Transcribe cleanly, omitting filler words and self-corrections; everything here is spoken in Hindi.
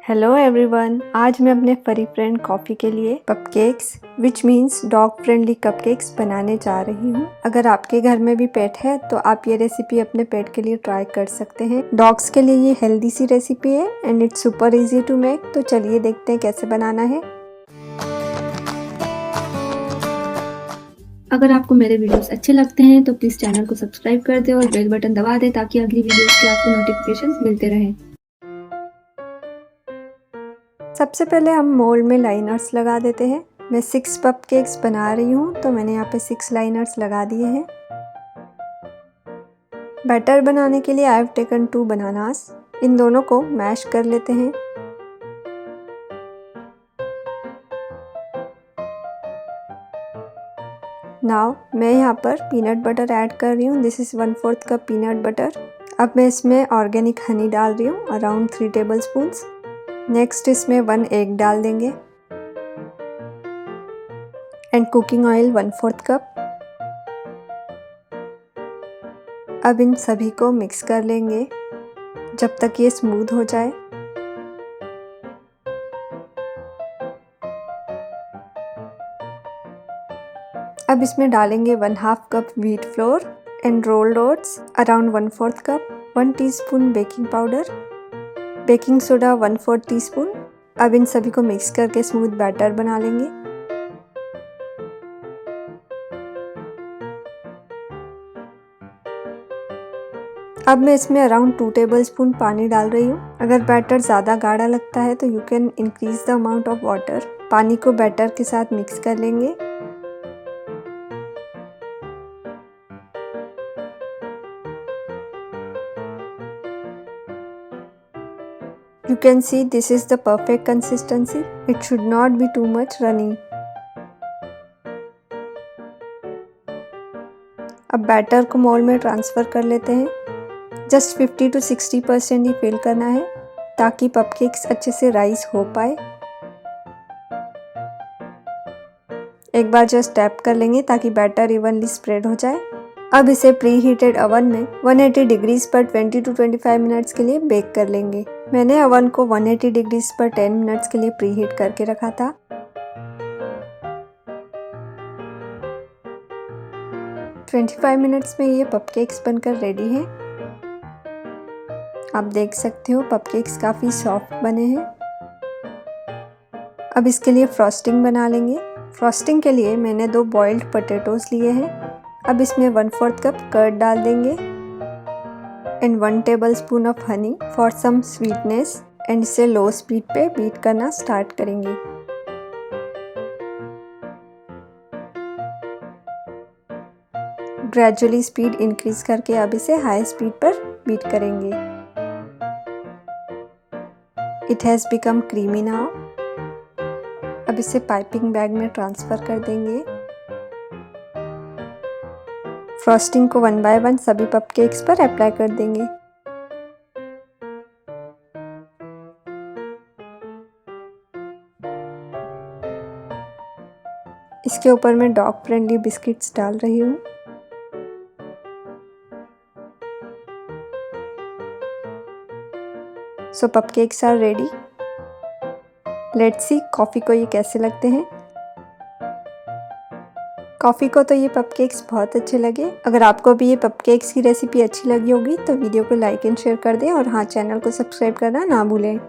हेलो एवरीवन, आज मैं अपने फरी फ्रेंड कॉफ़ी के लिए cupcakes which means dog friendly cupcakes बनाने जा रही हूँ। अगर आपके घर में भी पेट है तो आप ये रेसिपी अपने पेट के लिए ट्राई कर सकते हैं। डॉग्स के लिए ये हेल्दी सी रेसिपी है and it's super easy to make. तो चलिए देखते हैं कैसे बनाना है। अगर आपको मेरे वीडियोस अच्छे लगते हैं तो प्लीज़ चैनल को सब्सक्राइब कर दें और बेल बटन दबा दें ताकि अगली वीडियोस के आपको नोटिफिकेशंस मिलते रहें। सबसे पहले हम मोल्ड में लाइनर्स लगा देते हैं। मैं 6 कपकेक्स बना रही हूँ तो मैंने यहाँ पे 6 लाइनर्स लगा दिए हैं। बैटर बनाने के लिए आई हैव टेकन 2 बनानास। इन दोनों को मैश कर लेते हैं। नाउ मैं यहाँ पर पीनट बटर ऐड कर रही हूँ। This is 1/4 cup peanut butter. अब मैं इसमें ऑर्गेनिक हनी डाल रही हूँ, अराउंड 3 टेबल स्पून्स। नेक्स्ट इसमें 1 एग डाल देंगे एंड कुकिंग ऑयल 1/4 कप। अब इन सभी को मिक्स कर लेंगे जब तक ये स्मूथ हो जाए। अब इसमें डालेंगे 1/2 cup wheat flour and rolled oats around 1/4 cup, 1 teaspoon baking powder, baking soda 1/4 teaspoon. अब इन सभी को मिक्स करके स्मूथ बैटर बना लेंगे। अब मैं इसमें अराउंड 2 टेबलस्पून पानी डाल रही हूँ। अगर बैटर ज़्यादा गाढ़ा लगता है तो you can increase the amount of water. पानी को बैटर के साथ मिक्स कर लेंगे। You can see this is the perfect consistency. It should not be too much runny. अब बैटर को मोल्ड में ट्रांसफ़र कर लेते हैं। जस्ट 50 to 60% ही फिल करना है ताकि कपकेक्स अच्छे से राइज हो पाए। एक बार जस्ट टैप कर लेंगे ताकि बैटर इवनली स्प्रेड हो जाए। अब इसे प्री हीटेड ओवन में 180 डिग्रीज पर 20 to 25 मिनट्स के लिए बेक कर लेंगे। मैंने ओवन को 180 डिग्रीज पर 10 मिनट्स के लिए प्री हीट करके रखा था। ट्वेंटी 25 मिनट्स में ये कपकेक्स बनकर रेडी हैं। आप देख सकते हो कपकेक्स काफ़ी सॉफ्ट बने हैं। अब इसके लिए फ्रॉस्टिंग बना लेंगे। फ्रॉस्टिंग के लिए मैंने 2 बॉइल्ड पोटैटोज लिए हैं। अब इसमें 1/4 कप कर्ड डाल देंगे and 1 tablespoon of honey for some sweetness and इसे लो स्पीड पे बीट करना स्टार्ट करेंगे। ग्रेजुअली स्पीड इंक्रीज करके अब इसे हाई स्पीड पर बीट करेंगे। It has become creamy now. अब इसे पाइपिंग बैग में ट्रांसफ़र कर देंगे। फ्रॉस्टिंग को 1 बाय 1 सभी कपकेक्स पर अप्लाई कर देंगे। इसके ऊपर मैं डॉग फ्रेंडली बिस्किट्स डाल रही हूँ। So cupcakes are ready. Let's see coffee को ये कैसे लगते हैं। कॉफ़ी को तो ये कपकेक्स बहुत अच्छे लगे। अगर आपको भी ये कपकेक्स की रेसिपी अच्छी लगी होगी तो वीडियो को लाइक एंड शेयर कर दें और हाँ, चैनल को सब्सक्राइब करना ना भूलें।